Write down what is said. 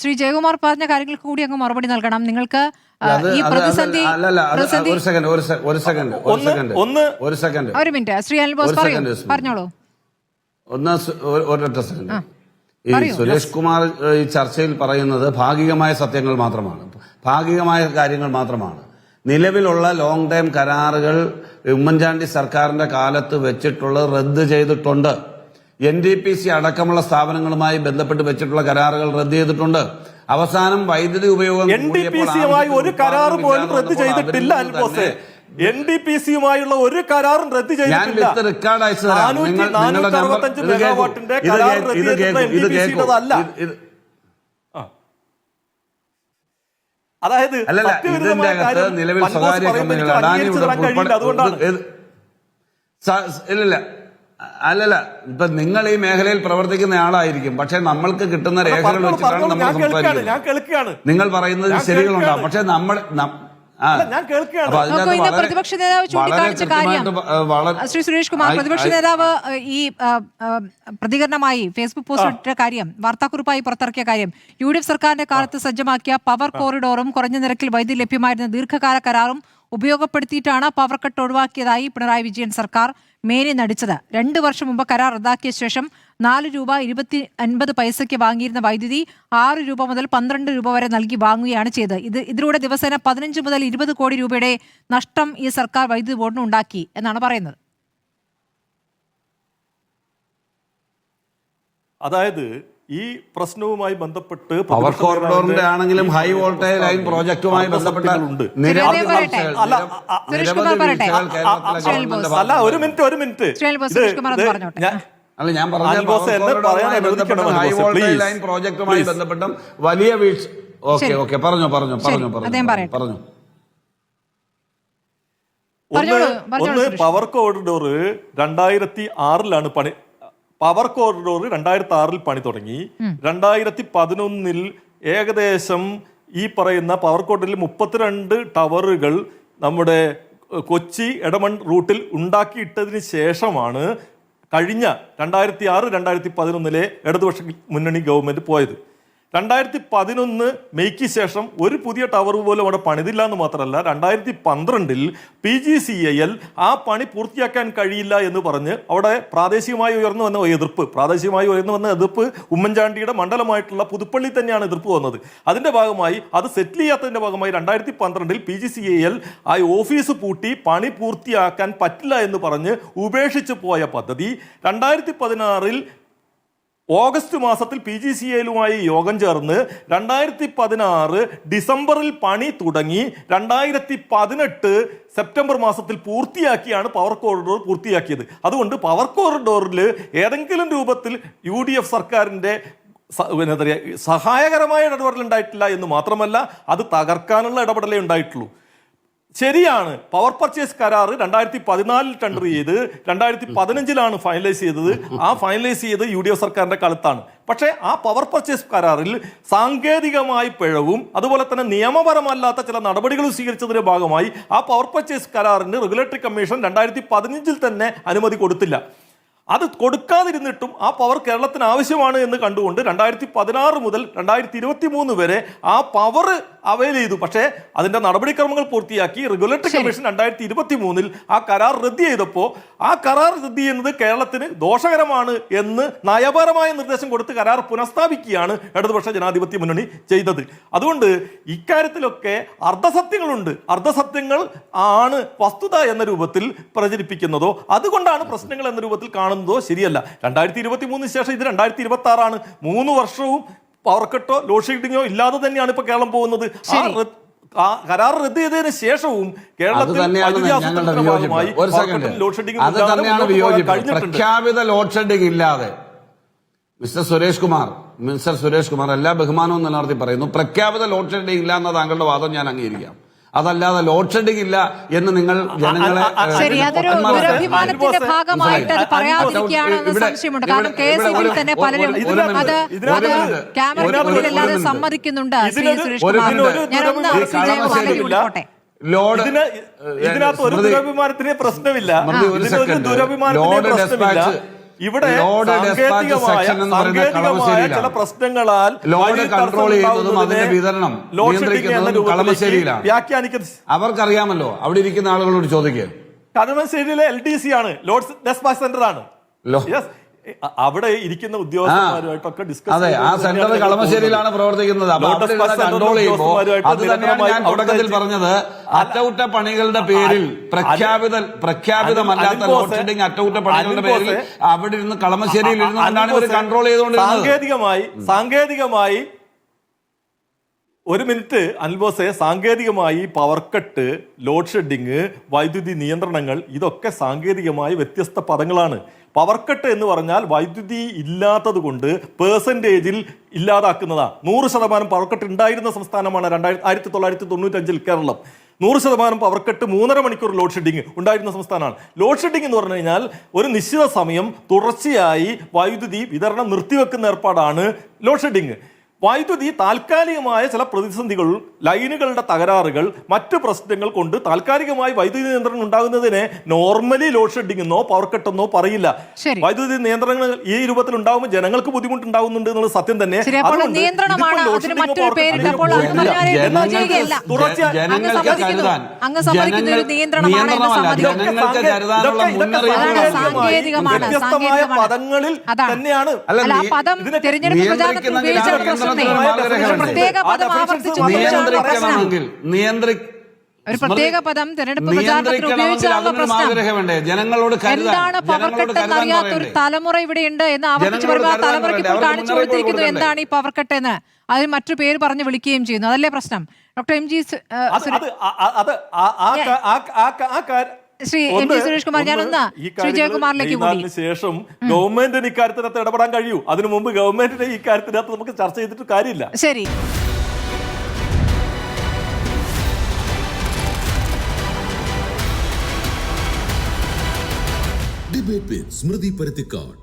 ശ്രീ ജയകുമാർ പറഞ്ഞ കാര്യങ്ങൾക്ക് കൂടി അങ്ങ് മറുപടി നൽകണം. നിങ്ങൾക്ക് ഈ പ്രതിസന്ധി ഒരു മിനിറ്റ് ശ്രീ അനിൽ ബോസ് പറഞ്ഞോളൂ. ഒരൊറ്റ സെക്കൻഡ്. ഈ സുരേഷ് കുമാർ ഈ ചർച്ചയിൽ പറയുന്നത് ഭാഗികമായ സത്യങ്ങൾ മാത്രമാണ്, ഭാഗികമായ കാര്യങ്ങൾ മാത്രമാണ്. നിലവിലുള്ള ലോങ് ടൈം കരാറുകൾ ഉമ്മൻചാണ്ടി സർക്കാരിന്റെ കാലത്ത് വെച്ചിട്ടുള്ളത് റദ്ദ് ചെയ്തിട്ടുണ്ട്. NTPC അടക്കമുള്ള സ്ഥാപനങ്ങളുമായി ബന്ധപ്പെട്ട് വെച്ചിട്ടുള്ള കരാറുകൾ റദ്ദ് ചെയ്തിട്ടുണ്ട്. അവസാനം വൈദ്യുതി ഉപയോഗം NTPC-യുമായി ഒരു കരാർ പോലും റദ്ദ് ചെയ്തിട്ടില്ല. NTPC-യുമായുള്ള ഒരു കരാറും റദ്ദ് ചെയ്തിട്ടില്ല. അതായത് നിലവിൽ സ്വകാര്യ കമ്പനികൾ അല്ലല്ല, ഇപ്പൊ നിങ്ങൾ ഈ മേഖലയിൽ പ്രവർത്തിക്കുന്ന ആളായിരിക്കും, പക്ഷെ നമ്മൾക്ക് കിട്ടുന്ന രേഖകൾ വെച്ചിട്ടാണ് നമ്മൾ സംസാരിക്കുന്നത്. നിങ്ങൾ പറയുന്നത് ശരികളുണ്ടാവും, പക്ഷെ നമ്മൾ പ്രതിപക്ഷ നേതാവ് ചൂണ്ടിക്കാണിച്ച കാര്യം ശ്രീ സുരേഷ് കുമാർ, പ്രതിപക്ഷ നേതാവ് ഈ പ്രതികരണമായി ഫേസ്ബുക്ക് പോസ്റ്റ് ഇട്ട കാര്യം, വാർത്താക്കുറിപ്പായി പുറത്തിറക്കിയ കാര്യം, UDF സർക്കാരിന്റെ കാലത്ത് സജ്ജമാക്കിയ പവർ കോറിഡോറും കുറഞ്ഞ നിരക്കിൽ വൈദ്യുതി ലഭ്യമായിരുന്ന ദീർഘകാല കരാറും ഉപയോഗപ്പെടുത്തിയിട്ടാണ് പവർ കട്ട് ഒഴിവാക്കിയതായി പിണറായി വിജയൻ സർക്കാർ മേനി നടിച്ചത്. 2 വർഷം മുമ്പ് കരാർ റദ്ദാക്കിയ ശേഷം 4 രൂപ 50 പൈസയ്ക്ക് വാങ്ങിയിരുന്ന വൈദ്യുതി 6 രൂപ മുതൽ 12 രൂപ വരെ നൽകി വാങ്ങുകയാണ് ചെയ്തത്. ഇതിലൂടെ ദിവസേന 15 മുതൽ 20 കോടി രൂപയുടെ നഷ്ടം ഈ സർക്കാർ വൈദ്യുതി ബോർഡിന് ഉണ്ടാക്കി എന്നാണ് പറയുന്നത്. അതായത് ഈ പ്രശ്നവുമായി ബന്ധപ്പെട്ട് പവർ കോറിഡോറിന്റെ ആണെങ്കിലും ഹൈ വോൾട്ടേജ് ലൈൻ പ്രോജക്റ്റുമായി ബന്ധപ്പെട്ടുണ്ട്. അല്ല, ഒരു മിനിറ്റ് അല്ല, ഞാൻ പറഞ്ഞ ഹൈ വോൾട്ടേജ് ലൈൻ പ്രോജക്റ്റുമായി ബന്ധപ്പെട്ടും വലിയ വീഴ്ച. ഓക്കെ പറഞ്ഞു. ഒന്ന് പവർ കോറിഡോർ 2006-ലാണ് പണി. പവർ കോറിഡോർ 2006-ൽ പണി തുടങ്ങി. 2011-ൽ ഏകദേശം ഈ പറയുന്ന പവർ കോറിഡോറിൽ 32 ടവറുകൾ നമ്മുടെ കൊച്ചി എടമൺ റൂട്ടിൽ ഉണ്ടാക്കിയിട്ടതിന് ശേഷമാണ് കഴിഞ്ഞ 2006-2011-ലെ ഇടതുപക്ഷ മുന്നണി ഗവൺമെന്റ് പോയത്. 2011 മെയ്ക്ക് ശേഷം ഒരു പുതിയ ടവർ പോലും അവിടെ പണിതില്ല എന്ന് മാത്രമല്ല, 2012-ൽ PGCIL ആ പണി പൂർത്തിയാക്കാൻ കഴിയില്ല എന്ന് പറഞ്ഞ് അവിടെ പ്രാദേശികമായി ഉയർന്നു വന്ന എതിർപ്പ് ഉമ്മൻചാണ്ടിയുടെ മണ്ഡലമായിട്ടുള്ള പുതുപ്പള്ളി തന്നെയാണ് എതിർപ്പ് വന്നത്. അതിന്റെ ഭാഗമായി അത് സെറ്റിൽ ചെയ്യാത്തതിന്റെ ഭാഗമായി 2012-ൽ PGCIL ആ ഓഫീസ് പൂട്ടി പണി പൂർത്തിയാക്കാൻ പറ്റില്ല എന്ന് പറഞ്ഞ് ഉപേക്ഷിച്ചു പോയ പദ്ധതി 2016-ൽ ഓഗസ്റ്റ് മാസത്തിൽ PGCIL-യുമായി യോഗം ചേർന്ന് 2016 ഡിസംബറിൽ പണി തുടങ്ങി 2018 സെപ്റ്റംബർ മാസത്തിൽ പൂർത്തിയാക്കിയാണ് പവർ കോറിഡോർ പൂർത്തിയാക്കിയത്. അതുകൊണ്ട് പവർ കോറിഡോറിൽ ഏതെങ്കിലും രൂപത്തിൽ UDF സർക്കാരിൻ്റെ സഹായകരമായ ഇടപെടൽ ഉണ്ടായിട്ടില്ല എന്ന് മാത്രമല്ല, അത് തകർക്കാനുള്ള ഇടപെടലേ ഉണ്ടായിട്ടുള്ളൂ. ശരിയാണ്, പവർ പർച്ചേസ് കരാർ 2014-ൽ ടെൻഡർ ചെയ്ത് 2015-ലാണ് ഫൈനലൈസ് ചെയ്തത്. ആ ഫൈനലൈസ് ചെയ്ത് UDF സർക്കാരിന്റെ കാലത്താണ്. പക്ഷേ ആ പവർ പർച്ചേസ് കരാറിൽ സാങ്കേതികമായി പിഴവും അതുപോലെ തന്നെ നിയമപരമല്ലാത്ത ചില നടപടികളും സ്വീകരിച്ചതിന്റെ ഭാഗമായി ആ പവർ പർച്ചേസ് കരാറിന് റെഗുലേറ്ററി കമ്മീഷൻ 2015-ൽ തന്നെ അനുമതി കൊടുത്തില്ല. അത് കൊടുക്കാതിരുന്നിട്ടും ആ പവർ കേരളത്തിന് ആവശ്യമാണ് എന്ന് കണ്ടുകൊണ്ട് 2016 മുതൽ 2023 വരെ ആ പവർ അവൈൽ ചെയ്തു. പക്ഷേ അതിന്റെ നടപടിക്രമങ്ങൾ പൂർത്തിയാക്കി റെഗുലേറ്ററി കമ്മീഷൻ 2023-ൽ ആ കരാർ റദ്ദ് ചെയ്തപ്പോൾ ആ കരാർ റദ്ദ് ചെയ്യുന്നത് കേരളത്തിന് ദോഷകരമാണ് എന്ന് നയപരമായ നിർദ്ദേശം കൊടുത്ത് കരാർ പുനഃസ്ഥാപിക്കുകയാണ് ഇടതുപക്ഷ ജനാധിപത്യ മുന്നണി ചെയ്തത്. അതുകൊണ്ട് ഇക്കാര്യത്തിലൊക്കെ അർദ്ധസത്യങ്ങളുണ്ട്. അർദ്ധസത്യങ്ങൾ ആണ് വസ്തുത എന്ന രൂപത്തിൽ പ്രചരിപ്പിക്കുന്നതോ അതുകൊണ്ടാണ് പ്രശ്നങ്ങൾ എന്ന രൂപത്തിൽ കാണുന്നതോ ശരിയല്ല. 2023 ശേഷം ഇത് 2026-ആണ്. 3 വർഷവും പവർ കട്ടോ ലോഡ് ഷെഡിങ്ങോ ഇല്ലാതെ തന്നെയാണ് ഇപ്പൊ കേരളം പോകുന്നത്. കരാർ റദ്ദ് ചെയ്തതിന് ശേഷവും കേരളത്തിൽ പ്രഖ്യാപിത ലോഡ് ഷെഡിംഗ് ഇല്ലാതെ മിസ്റ്റർ സുരേഷ് കുമാർ എല്ലാ ബഹുമാനവും നിലനിർത്തി പറയുന്നു, പ്രഖ്യാപിത ലോഡ് ഷെഡിംഗ് ഇല്ല എന്ന താങ്കളുടെ വാദം ഞാൻ അംഗീകരിക്കാം. അതല്ലാതെ ലോഡ് ഷെഡിംഗ് ഇല്ല എന്ന് നിങ്ങൾ ജനങ്ങളെ ദുരഭിമാനത്തിന്റെ ഭാഗമായിട്ട് അത് പറയാതിരിക്കുകയാണെന്ന് സംശയമുണ്ട്. കാരണം KSEB തന്നെ പലരും അത് ക്യാമറയിലല്ലാതെ സമ്മതിക്കുന്നുണ്ട്. ഇതിനകത്ത് ഒരു ദുരഭിമാനത്തിന് പ്രശ്നമില്ല. ഇവിടെ ലോഡ് ഡെസ്പാച്ച് സെക്ഷൻ എന്ന് പറയുന്ന കളമശ്ശേരിയിലാണ്. ചില പ്രശ്നങ്ങളാൽ ലോഡ് കൺട്രോൾ ചെയ്യുന്നതും അതിന്റെ വിതരണം നിയന്ത്രിക്കുന്നതും കളമശ്ശേരിയിലാണ്. വ്യാഖ്യാനിക്കുന്നത് അവർക്കറിയാമല്ലോ. അവിടെ ഇരിക്കുന്ന ആളുകളോട് ചോദിക്കുക. കളമശ്ശേരിയിലെ LDC ആണ്, ലോഡ് ഡെസ്പാച്ച് സെന്റർ ആണ്. Yes. അവിടെ ഇരിക്കുന്ന ഉദ്യോഗസ്ഥന്മാരുമായിട്ടൊക്കെ ഡിസ്കസ് അതെ, ആ സെന്റർ കളമശ്ശേരിയിലാണ് പ്രവർത്തിക്കുന്നത്. കൺട്രോൾ ചെയ്യുമ്പോൾ അത് തന്നെയാണ് ഞാൻ തുടക്കത്തിൽ പറഞ്ഞത്. അറ്റകുറ്റപ്പണികളുടെ പേരിൽ പ്രഖ്യാപിതമല്ലാത്ത ലോഡ് ഷെഡിംഗ് അറ്റകുറ്റപ്പണികളുടെ പേരിൽ അവിടെ ഇരുന്ന് കളമശ്ശേരിയിൽ ഇരുന്നുകൊണ്ടാണ് ഇവർ കൺട്രോൾ ചെയ്തുകൊണ്ടിരുന്നത്. സാങ്കേതികമായി ഒരു മിനിറ്റ് അൽബോസെ, സാങ്കേതികമായി പവർ കട്ട്, ലോഡ് ഷെഡിങ്, വൈദ്യുതി നിയന്ത്രണങ്ങൾ, ഇതൊക്കെ സാങ്കേതികമായി വ്യത്യസ്ത പദങ്ങളാണ്. പവർ കട്ട് എന്ന് പറഞ്ഞാൽ വൈദ്യുതി ഇല്ലാത്തത് കൊണ്ട് പേഴ്സൻറ്റേജിൽ ഇല്ലാതാക്കുന്നതാണ്. 100% പവർ കട്ട് ഉണ്ടായിരുന്ന സംസ്ഥാനമാണ് 1995 കേരളം. 100% പവർ കട്ട് 3.5 മണിക്കൂർ ലോഡ് ഷെഡിങ് ഉണ്ടായിരുന്ന സംസ്ഥാനമാണ്. ലോഡ് ഷെഡിങ് എന്ന് പറഞ്ഞു കഴിഞ്ഞാൽ ഒരു നിശ്ചിത സമയം തുടർച്ചയായി വൈദ്യുതി വിതരണം നിർത്തിവെക്കുന്ന ഏർപ്പാടാണ് ലോഡ് ഷെഡിങ്. വൈദ്യുതി താൽക്കാലികമായ ചില പ്രതിസന്ധികൾ, ലൈനുകളുടെ തകരാറുകൾ, മറ്റ് പ്രശ്നങ്ങൾ കൊണ്ട് താൽക്കാലികമായി വൈദ്യുതി നിയന്ത്രണം ഉണ്ടാകുന്നതിനെ നോർമലി ലോഡ് ഷെഡിംഗ് എന്നോ പവർ കട്ട് എന്നോ പറയില്ല. വൈദ്യുതി നിയന്ത്രണങ്ങൾ ഈ രൂപത്തിൽ ഉണ്ടാകുമ്പോൾ ജനങ്ങൾക്ക് ബുദ്ധിമുട്ടുണ്ടാകുന്നുണ്ട് എന്നുള്ളത് സത്യം തന്നെ. വ്യത്യസ്തമായ പദങ്ങളിൽ തന്നെയാണ് ഒരു പ്രത്യേക പദം തെരഞ്ഞെടുപ്പ് പ്രചാരണത്തിൽ ഉപയോഗിച്ചാണല്ലോ പ്രശ്നം. എന്താണ് പവർ കട്ട് എന്നറിയാത്ത ഒരു തലമുറ ഇവിടെയുണ്ട് എന്ന് ആവർത്തിച്ച് പറയുമ്പോൾ ആ തലമുറയ്ക്ക് ഇപ്പോൾ കാണിച്ചു കൊടുത്തിരിക്കുന്നു എന്താണ് ഈ പവർ കട്ട് എന്ന്. അതിന് മറ്റു പേര് പറഞ്ഞു വിളിക്കുകയും ചെയ്യുന്നു. അതല്ലേ പ്രശ്നം? Doctor MG Shri MG Suresh Kumar, ഞാനൊന്ന് ശ്രീ ജയകുമാറിലേക്ക് കൂടി. ശേഷം ഗവൺമെന്റിന് ഇക്കാര്യത്തിനകത്ത് ഇടപെടാൻ കഴിയൂ. അതിനു മുമ്പ് ഗവൺമെന്റിന്റെ ഈ കാര്യത്തിനകത്ത് നമുക്ക് ചർച്ച ചെയ്തിട്ട് കാര്യമില്ല. ശരി. ഡിബേറ്റ് വിത്ത് സ്മൃതി പരുത്തിക്കാട്.